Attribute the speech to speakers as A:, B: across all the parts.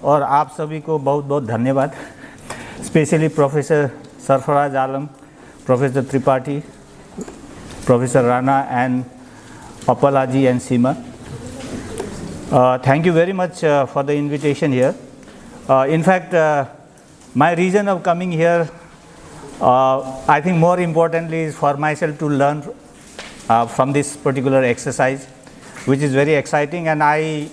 A: और आप सभी को बहुत बहुत धन्यवाद, specially professor Sarfaraz Alam, professor Tripathi, professor Rana and Appalaji and Seema. Thank you very much for the invitation here. In fact, my reason of coming here, I think more importantly is for myself to learn from this particular exercise, which is very exciting, and I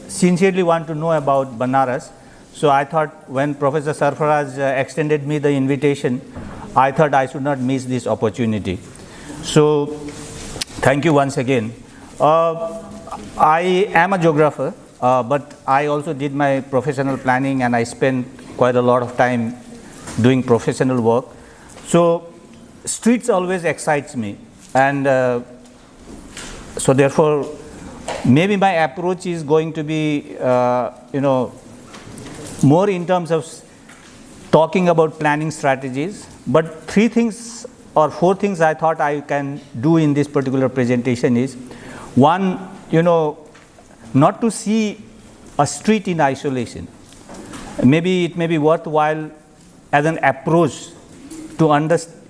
A: sincerely want to know about Banaras. So I thought when Professor Sarfaraj extended me the invitation, I thought I should not miss this opportunity. So thank you once again. I am a geographer, but I also did my professional planning, and I spent quite a lot of time doing professional work. So streets always excites me, and so therefore maybe my approach is going to be more in terms of talking about planning strategies, but 3 things or 4 things I thought I can do in this particular presentation is, one, not to see a street in isolation. Maybe it may be worthwhile as an approach to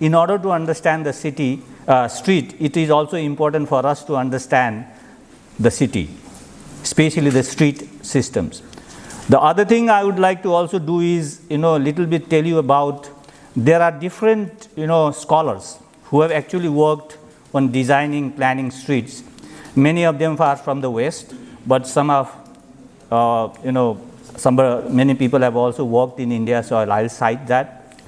A: in order to understand the city, street, it is also important for us to understand the city, especially the street systems. The other thing I would like to also do is, little bit tell you about, there are different, scholars who have actually worked on designing, planning streets. Many of them are from the West, but some of, many people have also worked in India, so I'll cite that.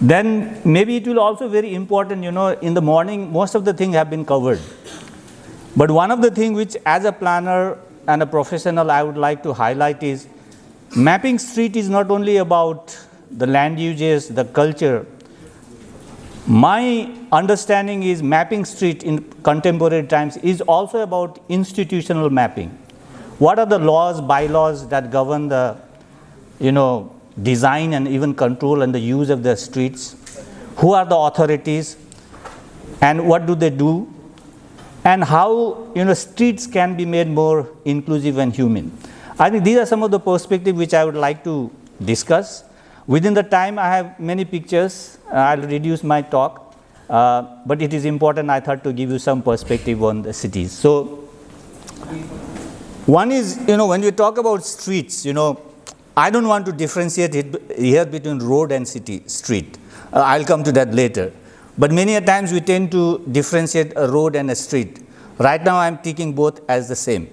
A: Then maybe it will also very important, in the morning, most of the things have been covered. But one of the things which as a planner and a professional I would like to highlight is, mapping street is not only about the land uses, the culture. My understanding is mapping street in contemporary times is also about institutional mapping. What are the laws, bylaws that govern the, design and even control and the use of the streets? Who are the authorities and what do they do? And how, streets can be made more inclusive and human. I think these are some of the perspectives which I would like to discuss. Within the time, I have many pictures. I'll reduce my talk, but it is important, I thought, to give you some perspective on the cities. So, one is, when we talk about streets, I don't want to differentiate it here between road and street. I'll come to that later. But many a times we tend to differentiate a road and a street. Right now, I'm taking both as the same.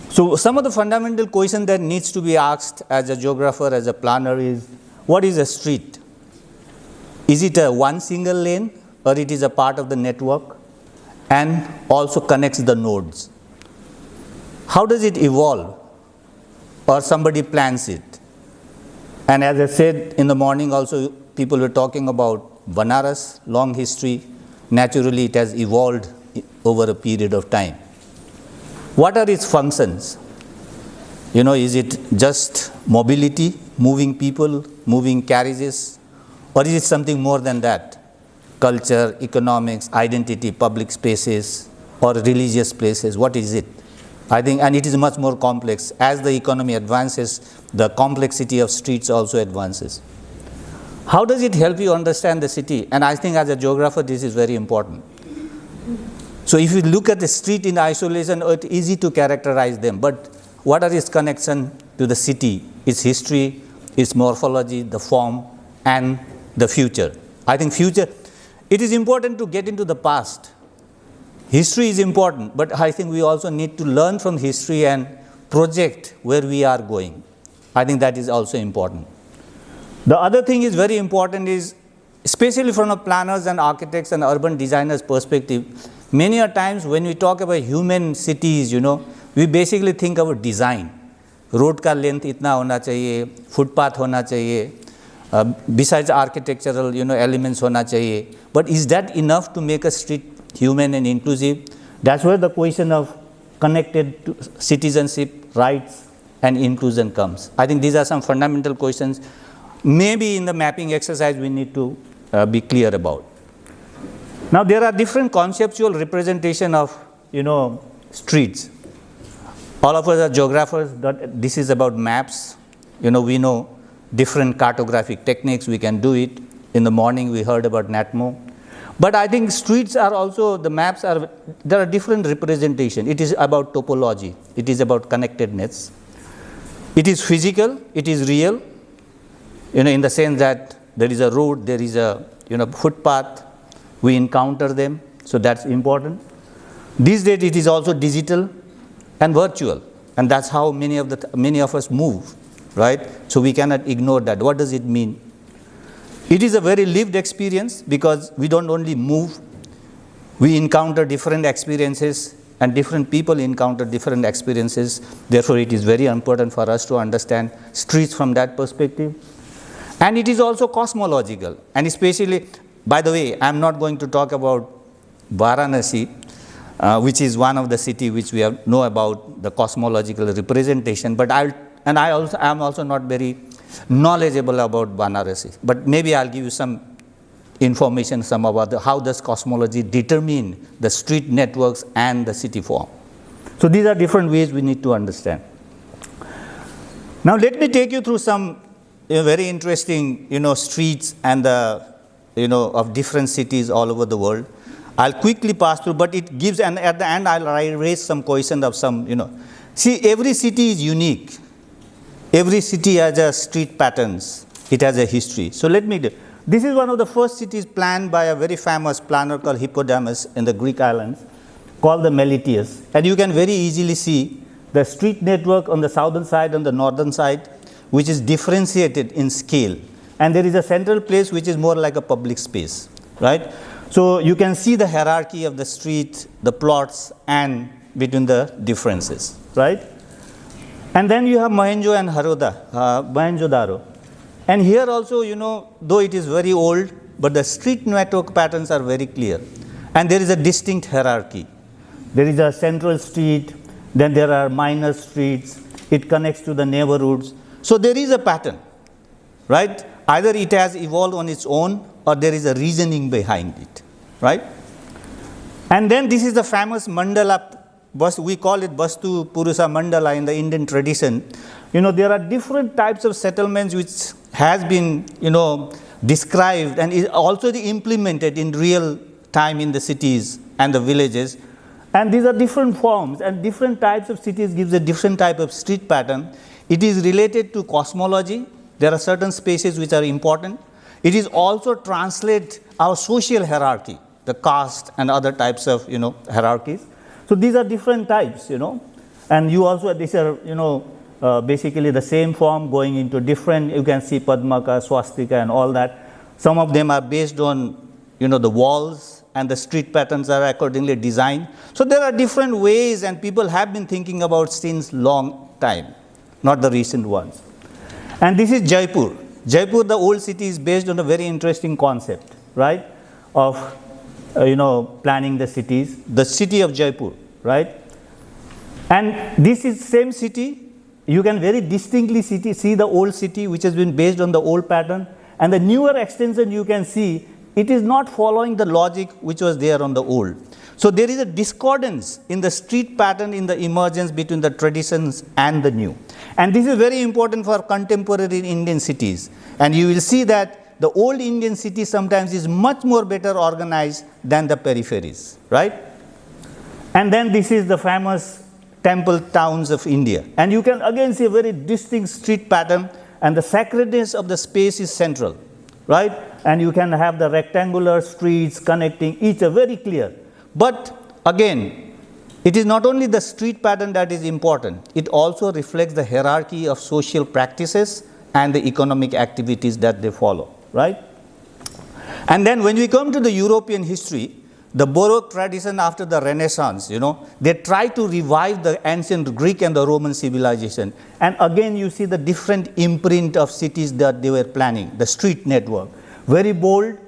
A: So some of the fundamental questions that needs to be asked as a geographer, as a planner is, what is a street? Is it a one single lane, or it is a part of the network and also connects the nodes? How does it evolve, or somebody plans it? And as I said in the morning also, people were talking about Banaras, long history. Naturally, it has evolved over a period of time. What are its functions? Is it just mobility, moving people, moving carriages, or is it something more than that? Culture, economics, identity, public spaces, or religious places, what is it? I think, and it is much more complex. As the economy advances, the complexity of streets also advances. How does it help you understand the city? And I think as a geographer, this is very important. So if you look at the street in isolation, it's easy to characterize them, but what are its connection to the city, its history, its morphology, the form, and the future? I think future, it is important to get into the past. History is important, but I think we also need to learn from history and project where we are going. I think that is also important. The other thing is very important is, especially from a planners and architects and urban designers perspective, many a times when we talk about human cities, we basically think about design. Road ka length itna hona chahiye, footpath hona chahiye, besides architectural, elements hona chahiye. But is that enough to make a street human and inclusive? That's where the question of connected to citizenship, rights, and inclusion comes. I think these are some fundamental questions. Maybe in the mapping exercise we need to be clear about. Now there are different conceptual representation of streets. All of us are geographers. This is about maps. We know different cartographic techniques. We can do it. In the morning, we heard about NatMo. But I think streets are also, the maps are, there are different representation. It is about topology. It is about connectedness. It is physical. It is real. In the sense that there is a road, there is a footpath. We encounter them. So that's important. These days, it is also digital and virtual. And that's how many of us move, right? So we cannot ignore that. What does it mean? It is a very lived experience because we don't only move, we encounter different experiences and different people encounter different experiences. Therefore, it is very important for us to understand streets from that perspective. And it is also cosmological. And especially, by the way, I'm not going to talk about Varanasi, which is one of the cities which we know about the cosmological representation, but I am also not very knowledgeable about Banaras, but maybe I'll give you some information about how does cosmology determine the street networks and the city form. So these are different ways we need to understand. Now let me take you through some very interesting streets and of different cities all over the world. I'll quickly pass through, but it gives, and at the end I'll raise some question of some, See, every city is unique. Every city has a street patterns. It has a history. So let me do. This is one of the first cities planned by a very famous planner called Hippodamus in the Greek islands, called the Melitius. And you can very easily see the street network on the southern side and the northern side, which is differentiated in scale. And there is a central place which is more like a public space, right? So you can see the hierarchy of the street, the plots, and between the differences, right? And then you have Mohenjo-Daro. And here also, though it is very old, but the street network patterns are very clear. And there is a distinct hierarchy. There is a central street, then there are minor streets, it connects to the neighborhoods. So there is a pattern, right? Either it has evolved on its own or there is a reasoning behind it, right? And then this is the famous mandala. We call it Vastu Purusa Mandala in the Indian tradition. There are different types of settlements which has been, described and is also implemented in real time in the cities and the villages. And these are different forms and different types of cities gives a different type of street pattern. It is related to cosmology. There are certain spaces which are important. It is also translate our social hierarchy, the caste and other types of, hierarchies. So these are different types, and you also, these are, basically the same form going into different, you can see Padmaka, Swastika and all that. Some of them are based on, the walls and the street patterns are accordingly designed. So there are different ways and people have been thinking about since long time, not the recent ones. And this is Jaipur. Jaipur, the old city, is based on a very interesting concept, right, of planning the cities, the city of Jaipur, right? And this is same city. You can very distinctly see the old city which has been based on the old pattern, and the newer extension you can see it is not following the logic which was there on the old. So there is a discordance in the street pattern in the emergence between the traditions and the new. And this is very important for contemporary Indian cities. And you will see that the old Indian city sometimes is much more better organized than the peripheries, right? And then this is the famous temple towns of India. And you can again see a very distinct street pattern, and the sacredness of the space is central, right? And you can have the rectangular streets connecting each are very clear. But again, it is not only the street pattern that is important, it also reflects the hierarchy of social practices and the economic activities that they follow, right? And then when we come to the European history, the Baroque tradition after the Renaissance, they try to revive the ancient Greek and the Roman civilization. And again, you see the different imprint of cities that they were planning, the street network. Very bold,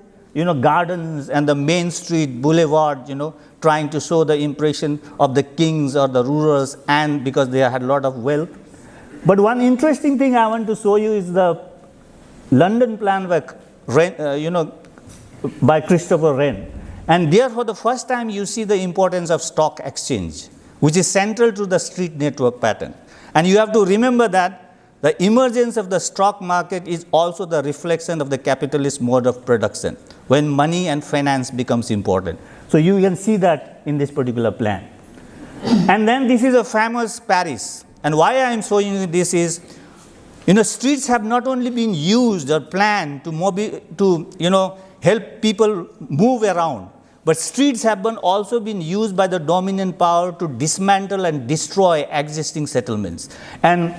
A: gardens and the main street, boulevard, trying to show the impression of the kings or the rulers, and because they had a lot of wealth. But one interesting thing I want to show you is the London plan by Christopher Wren. And there for the first time you see the importance of stock exchange, which is central to the street network pattern. And you have to remember that the emergence of the stock market is also the reflection of the capitalist mode of production, when money and finance becomes important. So you can see that in this particular plan. And then this is a famous Paris. And why I am showing you this is, streets have not only been used or planned to help people move around, but streets have also been used by the dominant power to dismantle and destroy existing settlements. And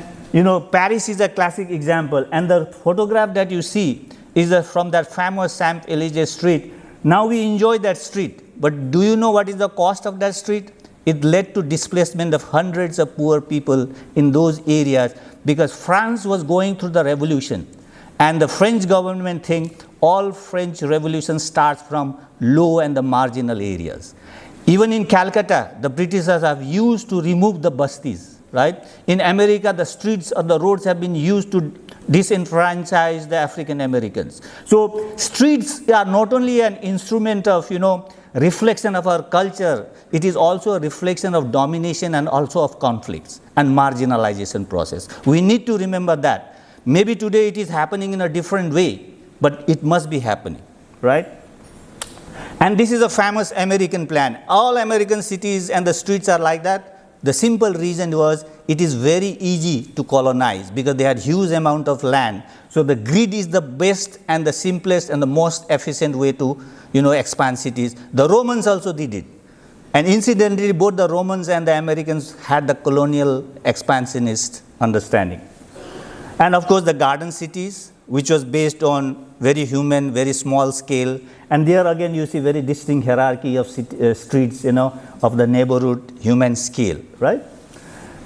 A: Paris is a classic example. And the photograph that you see is from that famous Champs-Élysées street. Now we enjoy that street, but do you know what is the cost of that street? It led to displacement of hundreds of poor people in those areas, because France was going through the revolution, and the French government thinks all French revolution starts from low and the marginal areas. Even in Calcutta, the Britishers have used to remove the bastis, right? In America, the streets or the roads have been used to disenfranchise the African Americans. So streets are not only an instrument of, reflection of our culture, it is also a reflection of domination and also of conflicts and marginalization process. We need to remember that. Maybe today it is happening in a different way, but it must be happening, right? And this is a famous American plan. All American cities and the streets are like that. The simple reason was it is very easy to colonize because they had huge amount of land. So the grid is the best and the simplest and the most efficient way to expand cities. The Romans also did it. And incidentally, both the Romans and the Americans had the colonial expansionist understanding. And of course, the garden cities, which was based on very human, very small scale. And there again, you see very distinct hierarchy of streets, of the neighborhood human scale, right?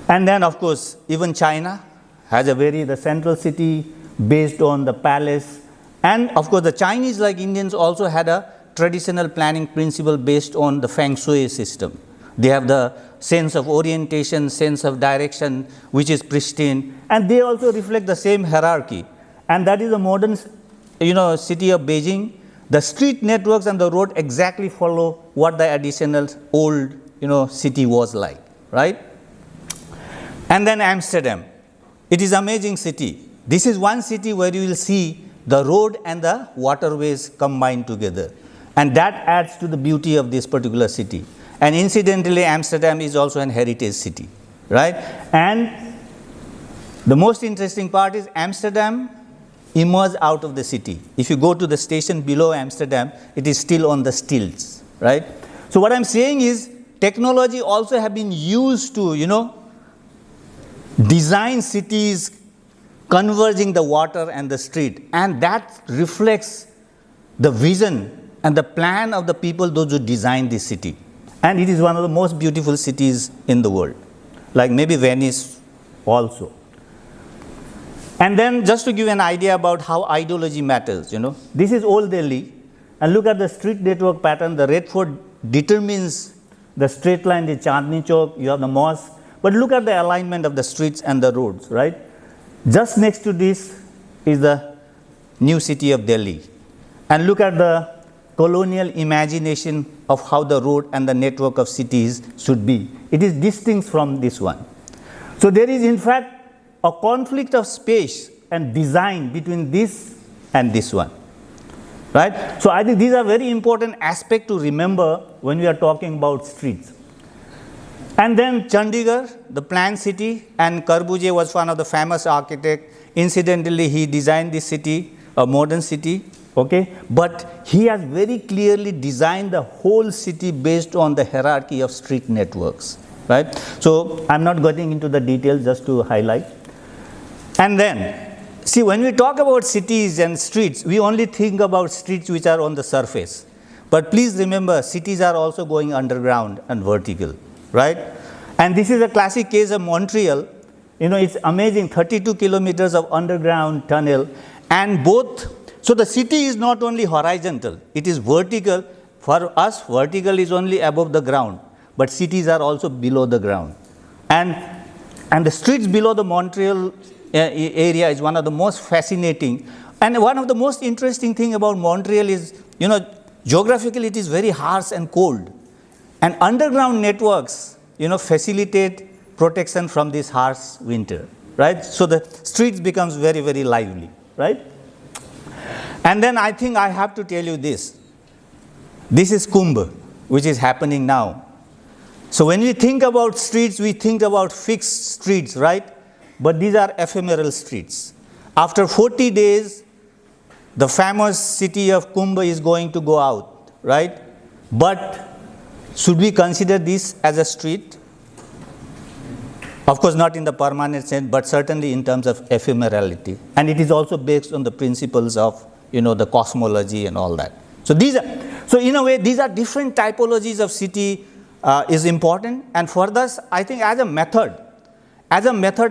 A: And then, of course, even China has the central city based on the palace. And of course, the Chinese, like Indians, also had a traditional planning principle based on the Feng Shui system. They have the sense of orientation, sense of direction, which is pristine. And they also reflect the same hierarchy. And that is the modern, city of Beijing. The street networks and the road exactly follow what the additional old, city was like, right? And then Amsterdam. It is an amazing city. This is one city where you will see the road and the waterways combined together. And that adds to the beauty of this particular city. And incidentally, Amsterdam is also an heritage city, right? And the most interesting part is Amsterdam emerged out of the city. If you go to the station below Amsterdam, it is still on the stilts, right? So what I'm saying is technology also have been used to, design cities converging the water and the street. And that reflects the vision and the plan of the people, those who designed this city. And it is one of the most beautiful cities in the world, like maybe Venice also. And then just to give an idea about how ideology matters, this is Old Delhi, and look at the street network pattern. The red fort determines the straight line, the Chandni Chowk, you have the mosque, but look at the alignment of the streets and the roads, right? Just next to this is the new city of Delhi. And look at the colonial imagination of how the road and the network of cities should be. It is distinct from this one. So there is in fact a conflict of space and design between this and this one, right? So I think these are very important aspects to remember when we are talking about streets. And then Chandigarh, the planned city, and Corbusier was one of the famous architects. Incidentally, he designed this city, a modern city, okay? But he has very clearly designed the whole city based on the hierarchy of street networks, right? So I'm not getting into the details, just to highlight. And then, see, when we talk about cities and streets, we only think about streets which are on the surface. But please remember, cities are also going underground and vertical, right? And this is a classic case of Montreal. It's amazing, 32 kilometers of underground tunnel. And so the city is not only horizontal, it is vertical. For us, vertical is only above the ground, but cities are also below the ground. And the streets below the Montreal area is one of the most fascinating. And one of the most interesting thing about Montreal is, geographically it is very harsh and cold. And underground networks, facilitate protection from this harsh winter, right? So the streets becomes very, very lively, right? And then I think I have to tell you this. This is Kumbh, which is happening now. So when we think about streets, we think about fixed streets, right? But these are ephemeral streets. After 40 days, the famous city of Kumbh is going to go out, right? But should we consider this as a street? Of course, not in the permanent sense, but certainly in terms of ephemerality. And it is also based on the principles of, the cosmology and all that. So in a way, these are different typologies of city is important. And for this, I think as a method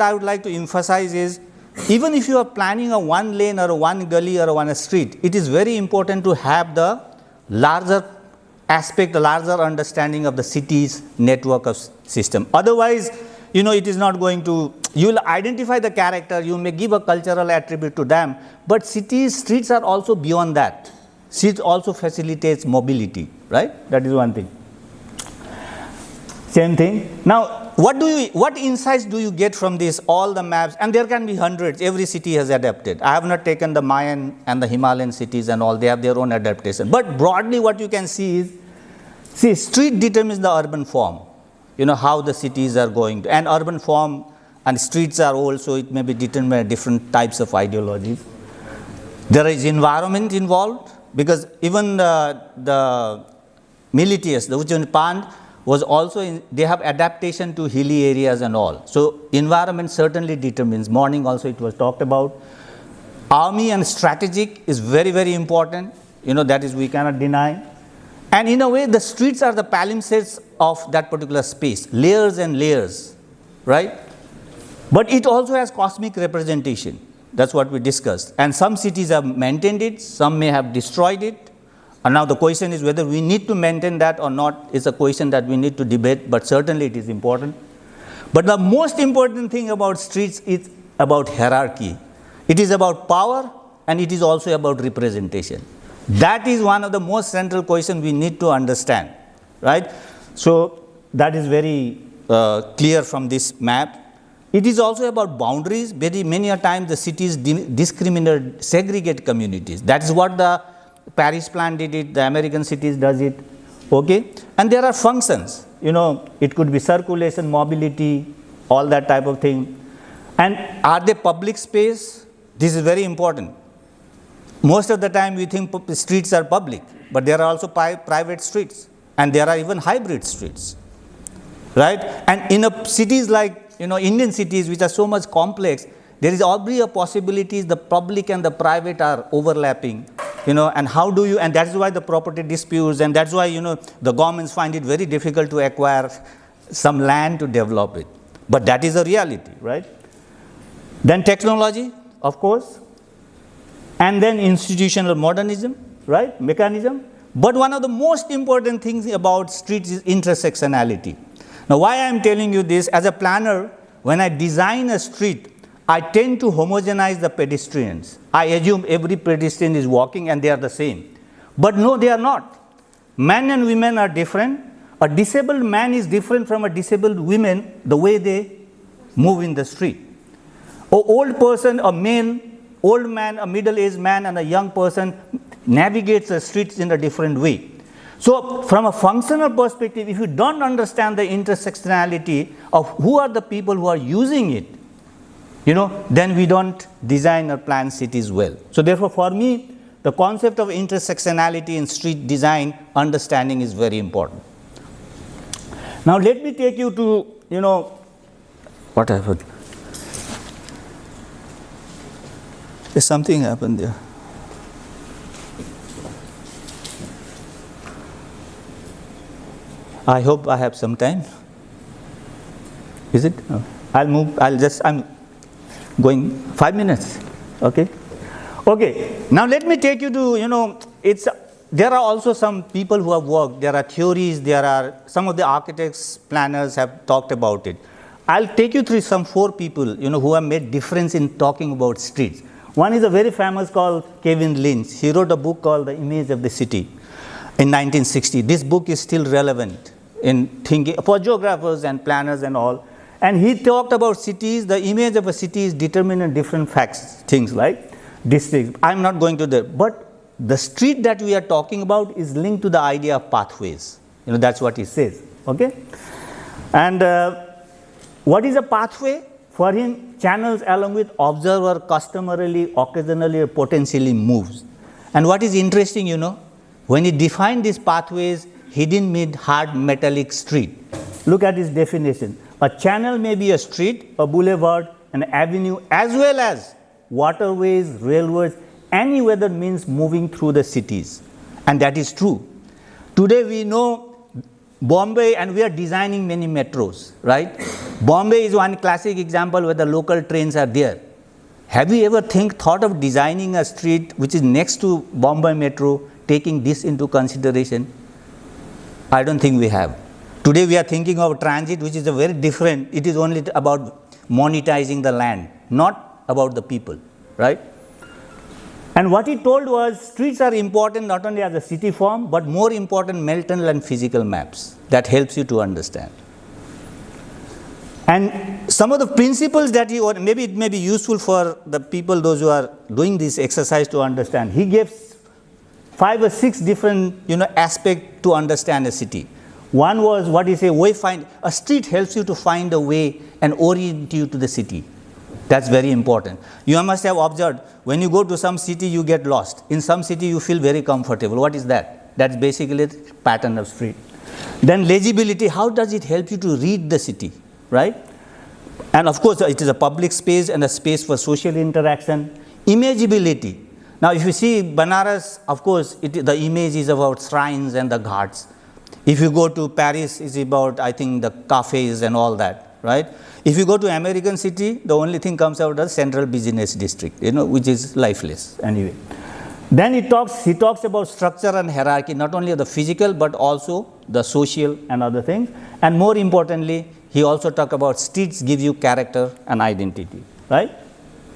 A: I would like to emphasize is, even if you are planning a one lane or a one gully or one street, it is very important to have the larger aspect, the larger understanding of the city's network of system. Otherwise, it is not going to, you will identify the character, you may give a cultural attribute to them, but streets are also beyond that. Streets also facilitates mobility, right? That is one thing. Same thing. Now, what insights do you get from this, all the maps? And there can be hundreds, every city has adapted. I have not taken the Mayan and the Himalayan cities and all, they have their own adaptation. But broadly what you can see is, street determines the urban form, how the cities are going to, and urban form and streets are also, it may be determined by different types of ideologies. There is environment involved, because even the militias, the Ujjain Pand, was also they have adaptation to hilly areas and all. So environment certainly determines. Morning also it was talked about. Army and strategic is very, very important. That is we cannot deny. And in a way, the streets are the palimpsests of that particular space, layers and layers, right? But it also has cosmic representation. That's what we discussed. And some cities have maintained it, some may have destroyed it. And now the question is whether we need to maintain that or not is a question that we need to debate, but certainly it is important. But the most important thing about streets is about hierarchy. It is about power and it is also about representation. That is one of the most central questions we need to understand, right? So that is very clear from this map. It is also about boundaries. Many a time the cities discriminate, segregate communities. That is what the Paris plan did it, the American cities does it, okay? And there are functions, it could be circulation, mobility, all that type of thing. And are they public space? This is very important. Most of the time we think streets are public, but there are also private streets, and there are even hybrid streets, right? And in cities like, Indian cities which are so much complex, there is already a possibility the public and the private are overlapping. And how do you, and that's why the property disputes, and that's why, the governments find it very difficult to acquire some land to develop it. But that is a reality, right? Then technology, of course, and then institutional modernism, right, mechanism. But one of the most important things about streets is intersectionality. Now, why I am telling you this, as a planner, when I design a street, I tend to homogenize the pedestrians. I assume every pedestrian is walking and they are the same. But no, they are not. Men and women are different. A disabled man is different from a disabled woman, the way they move in the street. An old person, old man, a middle-aged man, and a young person navigates the streets in a different way. So from a functional perspective, if you don't understand the intersectionality of who are the people who are using it, then we don't design or plan cities well. So therefore, for me, the concept of intersectionality in street design understanding is very important. Now let me take you to, what happened? There's something happened there. I hope I have some time. Is it? No. I'm going 5 minutes. Okay. Okay. Now let me take you to, there are also some people who have worked, there are theories, there are some of the architects, planners have talked about it. I'll take you through some 4 people, who have made difference in talking about streets. One is a very famous called Kevin Lynch. He wrote a book called The Image of the City in 1960. This book is still relevant. in thinking for geographers and planners and all. And he talked about cities. The image of a city is determined in different facts, things like districts. I'm not going to that, but the street that we are talking about is linked to the idea of pathways. That's what he says. Okay, and what is a pathway? For him, channels along with observer customarily, occasionally, or potentially moves. And what is interesting, when he defined these pathways, he didn't mean hard metallic street. Look at his definition. A channel may be a street, a boulevard, an avenue, as well as waterways, railways, any weather means moving through the cities. And that is true. Today we know Bombay, and we are designing many metros, right? Bombay is one classic example where the local trains are there. Have you ever thought of designing a street which is next to Bombay Metro, taking this into consideration? I don't think we have. Today we are thinking of transit, which is a very different, it is only about monetizing the land, not about the people, right? And what he told was streets are important not only as a city form, but more important mental and physical maps that helps you to understand. And some of the principles that he, or maybe it may be useful for the people, those who are doing this exercise to understand. He gives 5 or 6 different aspects to understand a city. One was what he say, a street helps you to find a way and orient you to the city. That's very important. You must have observed, when you go to some city, you get lost. In some city, you feel very comfortable. What is that? That's basically the pattern of street. Then legibility, how does it help you to read the city, right? And of course, it is a public space and a space for social interaction. Imageability. Now, if you see Banaras, of course, the image is about shrines and the ghats. If you go to Paris, it's about, I think, the cafes and all that, right? If you go to American city, the only thing comes out as central business district, which is lifeless anyway. Then he talks about structure and hierarchy, not only of the physical, but also the social and other things. And more importantly, he also talks about streets give you character and identity, right?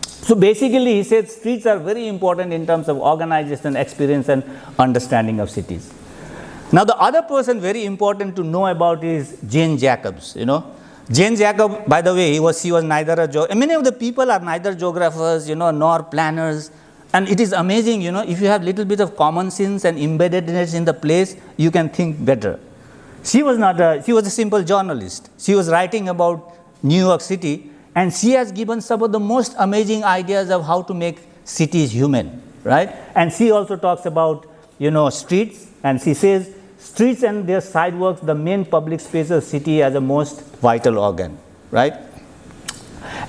A: So basically, he said streets are very important in terms of organization, experience, and understanding of cities. Now, the other person very important to know about is Jane Jacobs, Jane Jacob, by the way, she was neither a geographer. Many of the people are neither geographers, nor planners. And it is amazing, if you have little bit of common sense and embeddedness in the place, you can think better. She was a simple journalist. She was writing about New York City, and she has given some of the most amazing ideas of how to make cities human, right? And she also talks about, streets, and she says, streets and their sidewalks, the main public spaces of city as a most vital organ, right?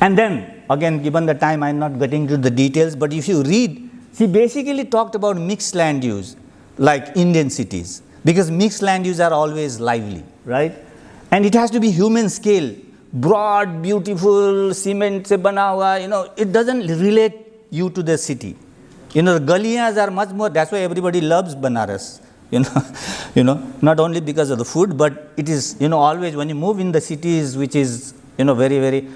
A: And then, again, given the time, I'm not getting to the details, but if you read, she basically talked about mixed land use, like Indian cities, because mixed land use are always lively, right? And it has to be human scale, broad, beautiful, cement se bana hua, it doesn't relate you to the city. The guliyas are much more, that's why everybody loves Banaras. Not only because of the food, but it is, always when you move in the cities, which is, very, very,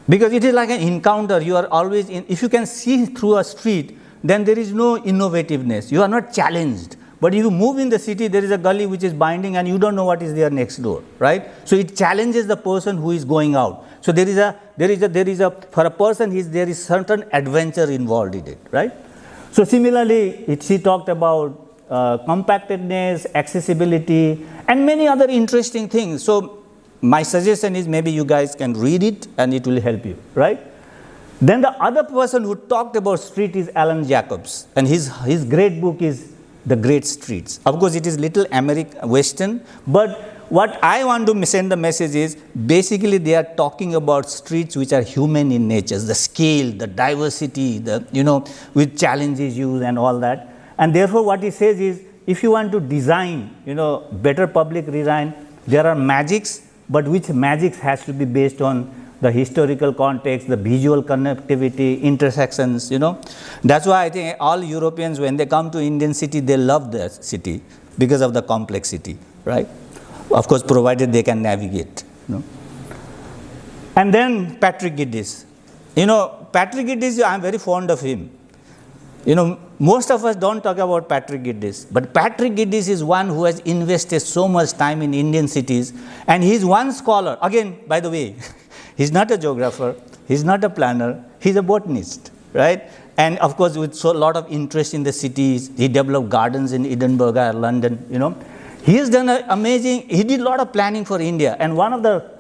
A: because it is like an encounter. You are always if you can see through a street, then there is no innovativeness. You are not challenged. But if you move in the city, there is a gully which is binding and you don't know what is there next door, right? So it challenges the person who is going out. So there is a, for a person, there is certain adventure involved in it, right? So similarly, she talked about compactedness, accessibility, and many other interesting things. So my suggestion is maybe you guys can read it and it will help you, right? Then the other person who talked about street is Alan Jacobs, and his great book is The Great Streets. Of course, it is little Western, but what I want to send the message is basically they are talking about streets which are human in nature, the scale, the diversity, with challenges you and all that. And therefore, what he says is, if you want to design, better public design, there are magics, but which magics has to be based on the historical context, the visual connectivity, intersections, That's why I think all Europeans, when they come to Indian city, they love the city because of the complexity, right? Of course, provided they can navigate, And then Patrick Geddes. Patrick Geddes, I'm very fond of him. You know, most of us don't talk about Patrick Geddes, but Patrick Geddes is one who has invested so much time in Indian cities, and he's one scholar. Again, by the way, he's not a geographer, he's not a planner, he's a botanist, right? And of course, with so lot of interest in the cities, he developed gardens in Edinburgh, London, you know. He has done an amazing, he did a lot of planning for India, and one of the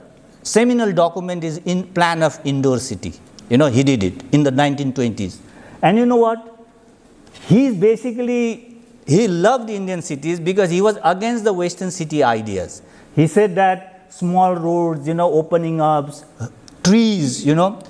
A: seminal document is in Plan of Indoor City. You know, he did it in the 1920s. And you know what? He loved Indian cities because he was against the Western city ideas. He said that small roads, you know, opening up, trees, you know,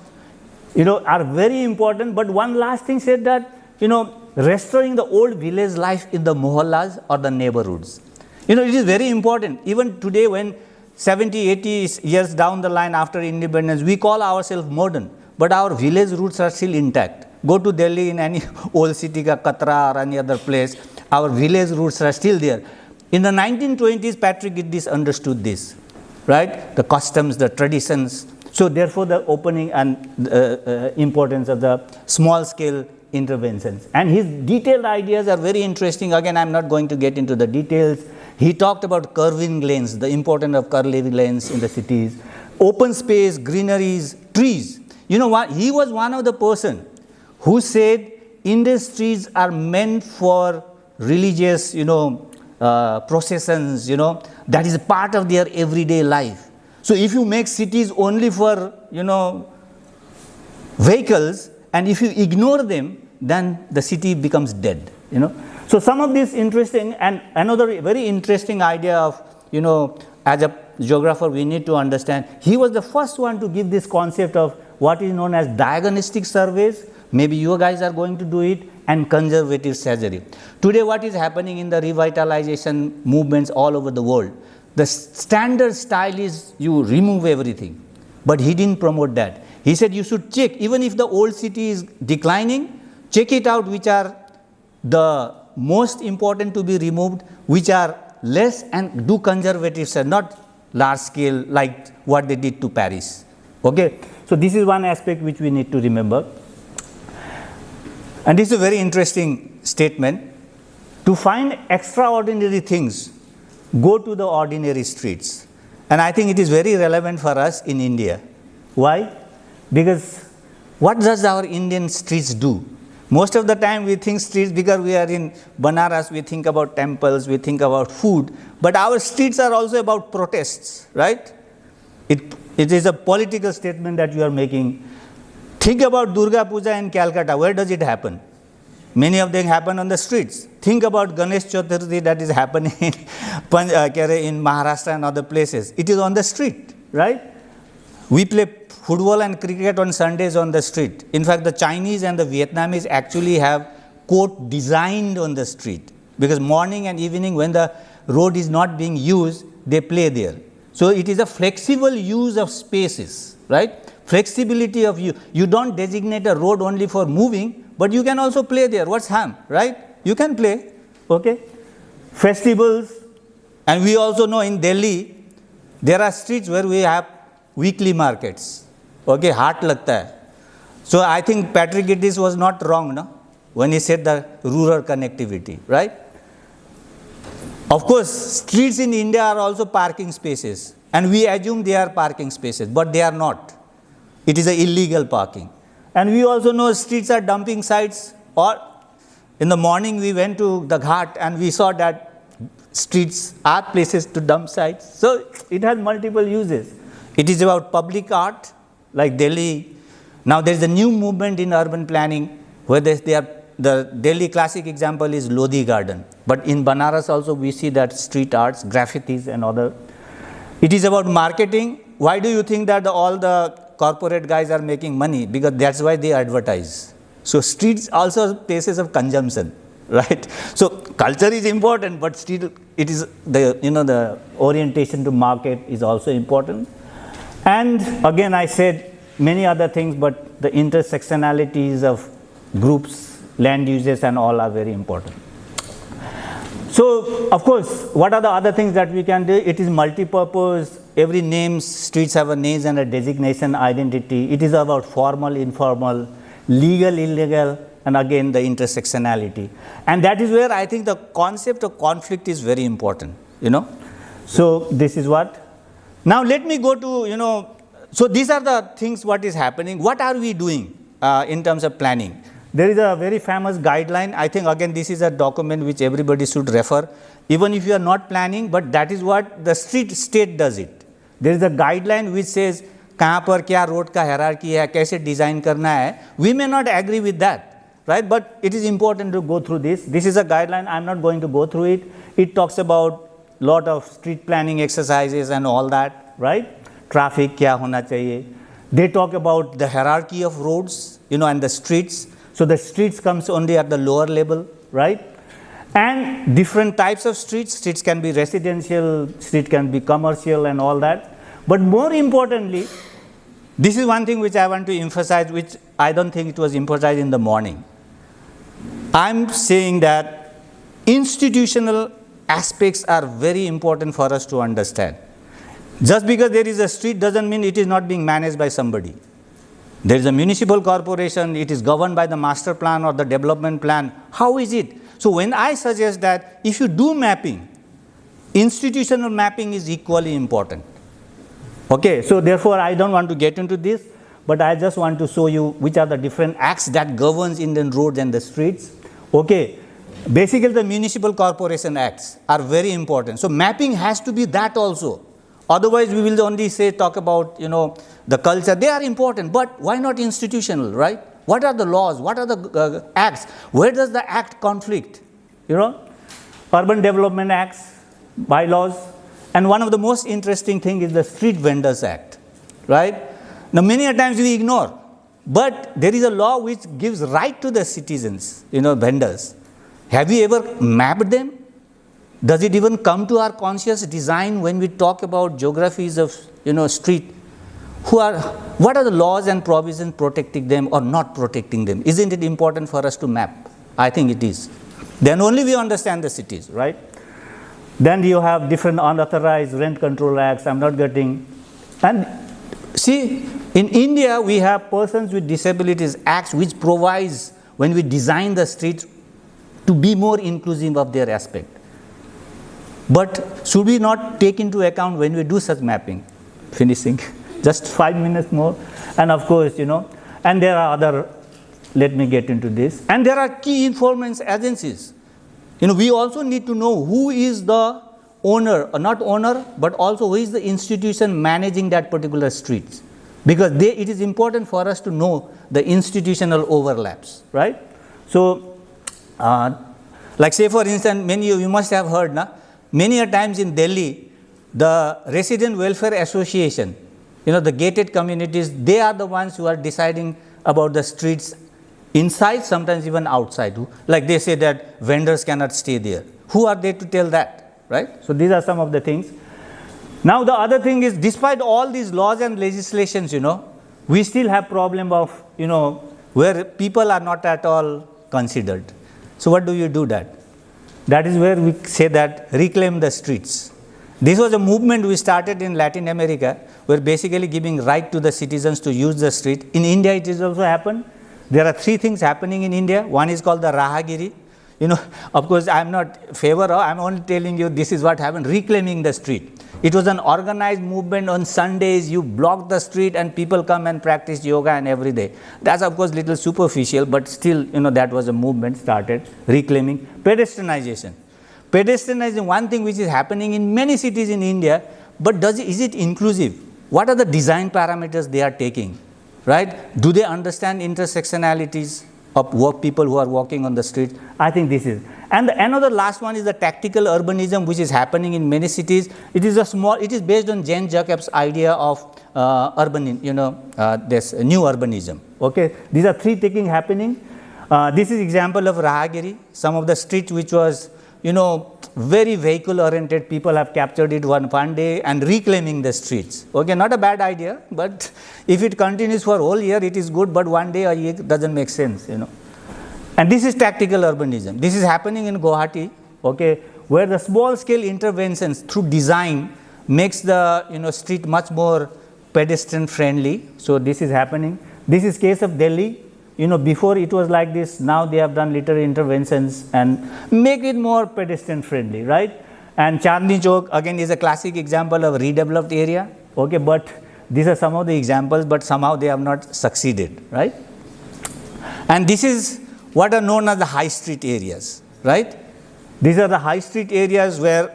A: are very important. But one last thing said that, you know, restoring the old village life in the mohallas or the neighborhoods. You know, it is very important. Even today, when 70, 80 years down the line after independence, we call ourselves modern, but our village roots are still intact. Go to Delhi, in any old city, Katra or any other place, our village roots are still there. In the 1920s, Patrick Geddes understood this, right? The customs, the traditions. So therefore, the opening and importance of the small scale interventions. And his detailed ideas are very interesting. Again, I'm not going to get into the details. He talked about curving lanes, the importance of curving lanes in the cities, open space, greeneries, trees. You know what? He was one of the person who said industries are meant for religious, you know, processions, you know, that is part of their everyday life. So if you make cities only for, you know, vehicles, and if you ignore them, then the city becomes dead, you know. So some of this interesting, and another very interesting idea of, you know, as a geographer, we need to understand, he was the first one to give this concept of what is known as diagnostic surveys. Maybe you guys are going to do it, and conservative surgery. Today, what is happening in the revitalization movements all over the world? The standard style is you remove everything, but he didn't promote that. He said you should check, even if the old city is declining, check it out which are the most important to be removed, which are less, and do conservative surgery, not large scale like what they did to Paris. Okay, so this is one aspect which we need to remember. And this is a very interesting statement. To find extraordinary things, go to the ordinary streets. And I think it is very relevant for us in India. Why? Because what does our Indian streets do? Most of the time we think streets, because we are in Banaras, we think about temples, we think about food, but our streets are also about protests, right? It is a political statement that you are making. Think about Durga Puja in Calcutta. Where does it happen? Many of them happen on the streets. Think about Ganesh Chaturthi that is happening in Maharashtra and other places. It is on the street, right? We play football and cricket on Sundays on the street. In fact, the Chinese and the Vietnamese actually have court designed on the street, because morning and evening when the road is not being used, they play there. So it is a flexible use of spaces, right? Flexibility of you don't designate a road only for moving, but you can also play there. What's harm, right? You can play, okay? Festivals, and we also know in Delhi, there are streets where we have weekly markets, okay? Heart lagta hai. So I think Patrick Geddes was not wrong, no? When he said the rural connectivity, right? Of course, streets in India are also parking spaces, and we assume they are parking spaces, but they are not. It is an illegal parking. And we also know streets are dumping sites, or in the morning we went to the Ghat and we saw that streets are places to dump sites. So it has multiple uses. It is about public art, like Delhi. Now there is a new movement in urban planning where the Delhi classic example is Lodi Garden. But in Banaras also we see that street arts, graffitis and other. It is about marketing. Why do you think that all the corporate guys are making money? Because that's why they advertise. So streets also are places of consumption, right? So culture is important, but still it is the orientation to market is also important. And again, I said many other things, but the intersectionalities of groups, land uses and all are very important. So of course, what are the other things that we can do? It is multi-purpose. Every name, streets have a name and a designation identity. It is about formal, informal, legal, illegal, and again the intersectionality. And that is where I think the concept of conflict is very important, So this is what. Now let me go to, so these are the things what is happening. What are we doing in terms of planning? There is a very famous guideline. I think again this is a document which everybody should refer, even if you are not planning, but that is what the state does it. There is a guideline which says कहाँ पर क्या road का hierarchy है, कैसे design करना है. We may not agree with that, right? But it is important to go through this. This is a guideline. I am not going to go through it. It talks about lot of street planning exercises and all that, right? Traffic क्या होना चाहिए. They talk about the hierarchy of roads, and the streets. So the streets comes only at the lower level, right? And different types of streets. Streets can be residential, street can be commercial and all that. But more importantly, this is one thing which I want to emphasize, which I don't think it was emphasized in the morning. I'm saying that institutional aspects are very important for us to understand. Just because there is a street doesn't mean it is not being managed by somebody. There is a municipal corporation, it is governed by the master plan or the development plan. How is it? So when I suggest that if you do mapping, institutional mapping is equally important. Okay, so therefore I don't want to get into this, but I just want to show you which are the different acts that governs Indian roads and the streets. Okay, basically the municipal corporation acts are very important. So mapping has to be that also. Otherwise we will only talk about, the culture. They are important, but why not institutional, right? What are the laws? What are the acts? Where does the act conflict? Urban Development Acts, bylaws. And one of the most interesting thing is the Street Vendors Act, right? Now many a times we ignore, but there is a law which gives right to the citizens, vendors. Have we ever mapped them? Does it even come to our conscious design when we talk about geographies of, street? What are the laws and provisions protecting them or not protecting them? Isn't it important for us to map? I think it is. Then only we understand the cities, right? Then you have different unauthorized rent control acts. I'm not getting. And see, in India, we have Persons with Disabilities Acts, which provides when we design the streets to be more inclusive of their aspect. But should we not take into account when we do such mapping? Finishing. Just 5 minutes more. And of course, and there are other, let me get into this. And there are key informant agencies. We also need to know who is the owner, or not owner, but also who is the institution managing that particular streets. Because it is important for us to know the institutional overlaps, right? So, like say for instance, you must have heard, many a times in Delhi, the Resident Welfare Association, the gated communities, they are the ones who are deciding about the streets inside, sometimes even outside. Like they say that vendors cannot stay there. Who are they to tell that, right? So these are some of the things. Now the other thing is, despite all these laws and legislations, we still have problem of, where people are not at all considered. So what do you do that? That is where we say that reclaim the streets. This was a movement we started in Latin America, where basically giving right to the citizens to use the street. In India it has also happened. There are 3 things happening in India. One is called the Rahagiri. Of course, I am not favor of, I am only telling you this is what happened, reclaiming the street. It was an organized movement. On Sundays, you block the street and people come and practice yoga and every day. That's of course little superficial, but still, that was a movement started, reclaiming. Pedestrianization. Pedestrianization, one thing which is happening in many cities in India, but is it inclusive? What are the design parameters they are taking? Right? Do they understand intersectionalities of people who are walking on the streets? I think this is. And another last one is the tactical urbanism, which is happening in many cities. It is based on Jean Jacobs' idea of this new urbanism. Okay, these are 3 things happening. This is example of Rahagiri. Some of the streets which was, very vehicle oriented, people have captured it one day and reclaiming the streets. Okay, not a bad idea, but if it continues for whole year, it is good, but one day it doesn't make sense, And this is tactical urbanism. This is happening in Guwahati, okay, where the small scale interventions through design makes the street much more pedestrian friendly. So this is happening. This is case of Delhi, before it was like this, now they have done little interventions and make it more pedestrian friendly, right? And Chandni Chowk again is a classic example of redeveloped area, okay, but these are some of the examples, but somehow they have not succeeded, right? And this is what are known as the high street areas, right? These are the high street areas where,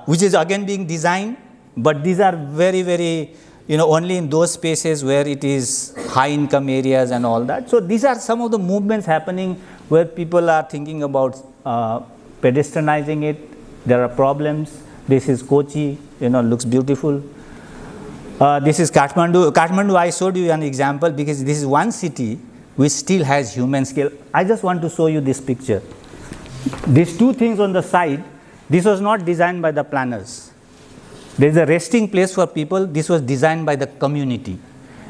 A: which is again being designed, but these are very, very, only in those spaces where it is high income areas and all that. So these are some of the movements happening where people are thinking about pedestrianizing it. There are problems. This is Kochi, looks beautiful. This is Kathmandu. Kathmandu, I showed you an example because this is one city which still has human scale. I just want to show you this picture. These two things on the side, this was not designed by the planners. There is a resting place for people. This was designed by the community.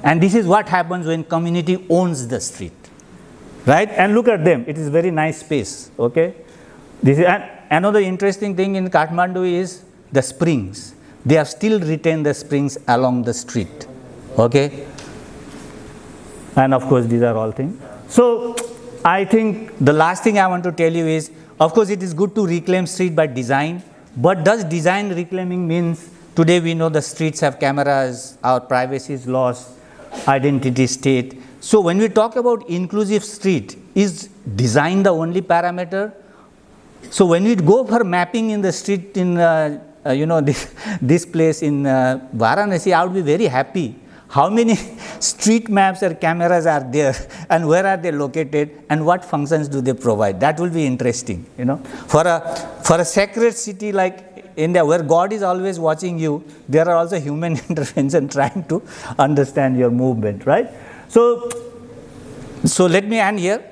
A: And this is what happens when community owns the street, right? And look at them. It is very nice space, okay? This is, and another interesting thing in Kathmandu is the springs. They have still retained the springs along the street, okay? And of course, these are all things. So I think the last thing I want to tell you is, of course, it is good to reclaim street by design, but does design reclaiming means today we know the streets have cameras, our privacy is lost, identity state. So when we talk about inclusive street, is design the only parameter? So when we go for mapping in the street in this place in Varanasi, I would be very happy. How many street maps or cameras are there and where are they located and what functions do they provide? That will be interesting, For a sacred city like India where God is always watching you, there are also human intervention trying to understand your movement, right? So let me end here.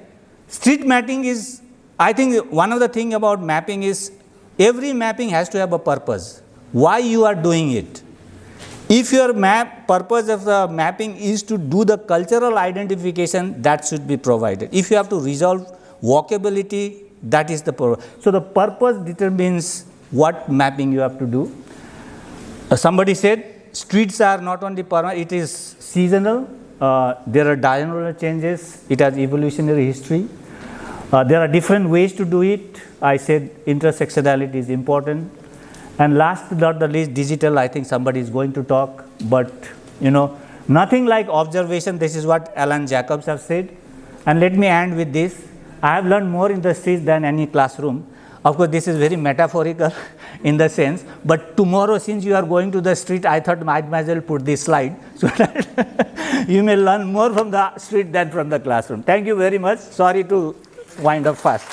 A: Street mapping is, I think one of the things about mapping is every mapping has to have a purpose. Why you are doing it? If your purpose of the mapping is to do the cultural identification, that should be provided. If you have to resolve walkability, that is the purpose. So the purpose determines what mapping you have to do. Somebody said streets are not only permanent, it is seasonal. There are diurnal changes. It has evolutionary history. There are different ways to do it. I said intersectionality is important. And last but not the least, digital, I think somebody is going to talk, but nothing like observation. This is what Alan Jacobs have said. And let me end with this. I have learned more in the streets than any classroom. Of course, this is very metaphorical in the sense, but tomorrow since you are going to the street, I thought I might as well put this slide so that you may learn more from the street than from the classroom. Thank you very much. Sorry to wind up fast.